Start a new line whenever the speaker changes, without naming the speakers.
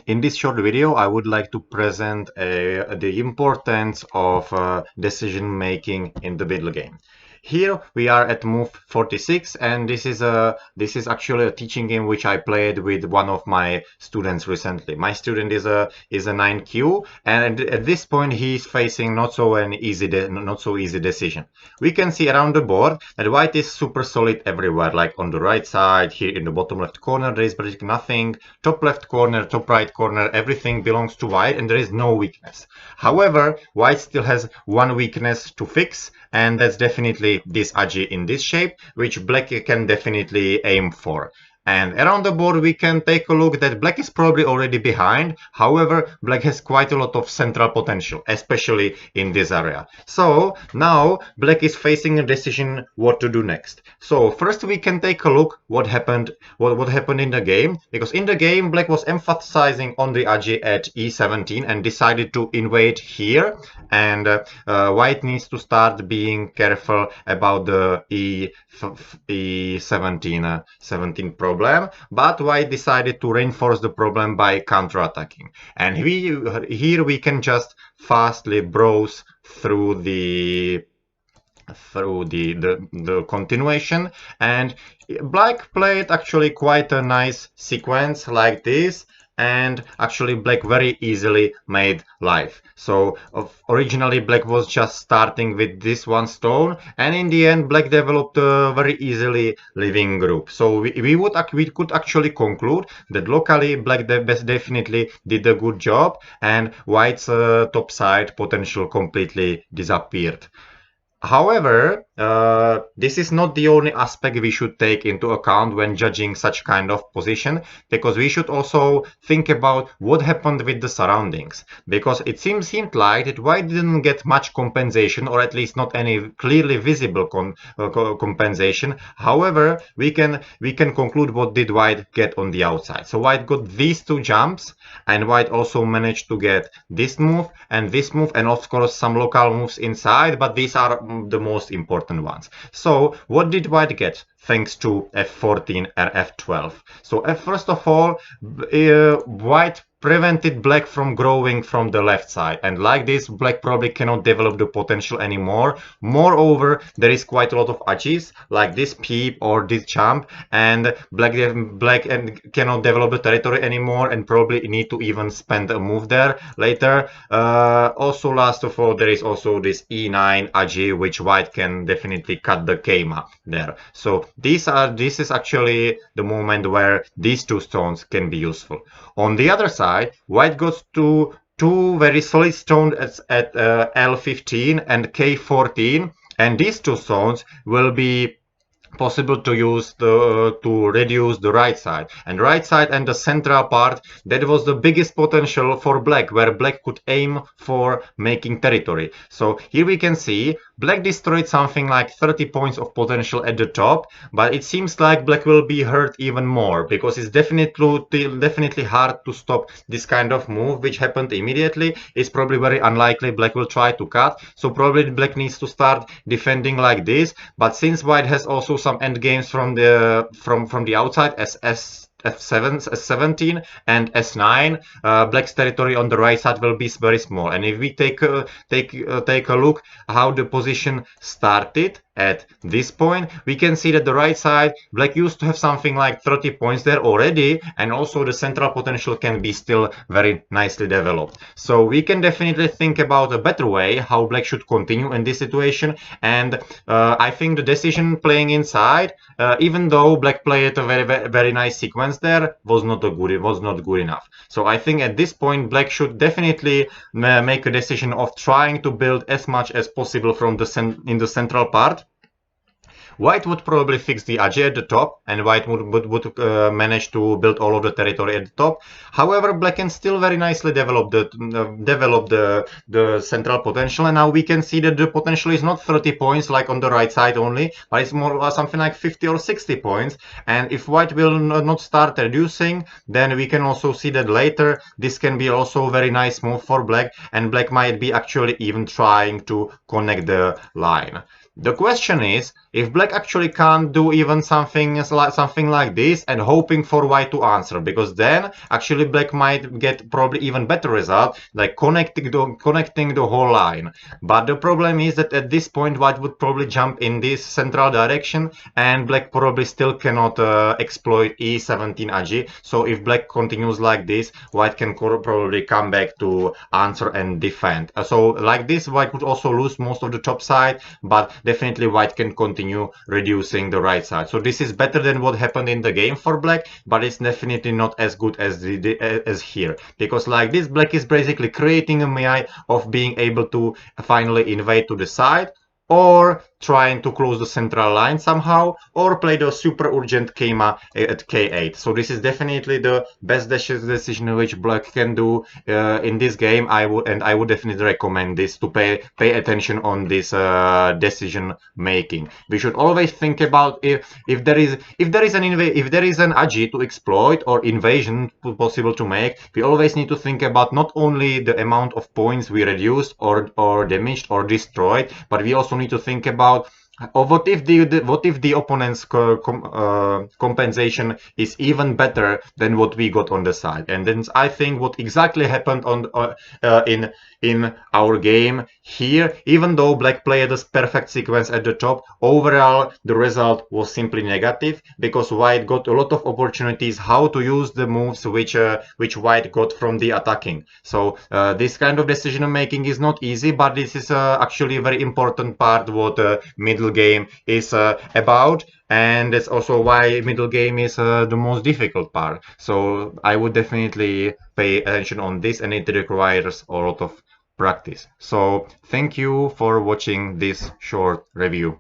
In this short video, I would like to present the importance of decision making in the middle game. Here we are at move 46, and this is actually a teaching game which I played with one of my students recently. My student is a 9Q, and at this point he is facing not so easy decision. We can see around the board that white is super solid everywhere, like on the right side, here in the bottom left corner there is basically nothing, top left corner, top right corner, everything belongs to white and there is no weakness. However, white still has one weakness to fix, and that's definitely this agi in this shape, which black can definitely aim for. And around the board we can take a look that black is probably already behind. However, black has quite a lot of central potential, especially in this area. So now black is facing a decision what to do next. So first we can take a look what happened in the game, because in the game black was emphasizing on the agi at e17 and decided to invade here, and white needs to start being careful about the e17 problem. But white decided to reinforce the problem by counterattacking, and here we can just fastly browse through the continuation, and black played actually quite a nice sequence like this, and actually black very easily made life. So originally black was just starting with this one stone, and in the end black developed a very easily living group. So we could actually conclude that locally black definitely did a good job, and white's top side potential completely disappeared. However, this is not the only aspect we should take into account when judging such kind of position, because we should also think about what happened with the surroundings, because it seemed like that white didn't get much compensation, or at least not any clearly visible compensation. However, we can conclude what did white get on the outside. So white got these two jumps, and white also managed to get this move, and of course some local moves inside, but these are the most important ones. So what did white get thanks to f14 and f12? So first of all, white prevented black from growing from the left side, and like this black probably cannot develop the potential anymore. Moreover, there is quite a lot of agis like this peep or this jump, and black cannot develop the territory anymore, and probably need to even spend a move there later. Also, last of all, there is also this e9 agi, which white can definitely cut the kema there. So this is actually the moment where these two stones can be useful. On the other side, white goes to two very solid stones at L15 and K14, and these two stones will be possible to use to reduce the right side and the central part. That was the biggest potential for black, where black could aim for making territory. So here we can see black destroyed something like 30 points of potential at the top, but it seems like black will be hurt even more, because it's definitely hard to stop this kind of move which happened immediately. It's probably very unlikely black will try to cut, so probably black needs to start defending like this. But since white has also some end games from the outside as S17 and S9, black's territory on the right side will be very small. And if we take a look how the position started at this point, we can see that the right side black used to have something like 30 points there already, and also the central potential can be still very nicely developed. So we can definitely think about a better way how black should continue in this situation, and I think the decision playing inside, even though black played a very nice sequence there, was not good enough. So I think at this point black should definitely make a decision of trying to build as much as possible from in the central part. White would probably fix the agi at the top, and white would manage to build all of the territory at the top. However, black can still very nicely develop the central potential, and now we can see that the potential is not 30 points like on the right side only, but it's more something like 50 or 60 points. And if white will not start reducing, then we can also see that later this can be also a very nice move for black, and black might be actually even trying to connect the line. The question is, If black actually can't do even something like this and hoping for white to answer, because then actually black might get probably even better result, like connecting the whole line. But the problem is that at this point white would probably jump in this central direction, and black probably still cannot exploit e17 agi. So if black continues like this, white can probably come back to answer and defend. So like this, white would also lose most of the top side, but definitely white can continue reducing the right side. So this is better than what happened in the game for black, but it's definitely not as good as here, because like this, black is basically creating a MI of being able to finally invade to the side, or trying to close the central line somehow, or play the super urgent Keima at k8. So this is definitely the best decision which black can do in this game. I would definitely recommend this to pay attention on this decision making. We should always think about if there is an agi to exploit or invasion possible to make. We always need to think about not only the amount of points we reduced or damaged or destroyed, but we also need to think about what if the opponent's compensation is even better than what we got on the side? And then I think what exactly happened in our game here, even though black played this perfect sequence at the top, overall the result was simply negative, because white got a lot of opportunities how to use the moves which white got from the attacking. So this kind of decision making is not easy, but this is actually a very important part what middle game is about, and that's also why middle game is the most difficult part. So I would definitely pay attention on this, and it requires a lot of practice. So thank you for watching this short review.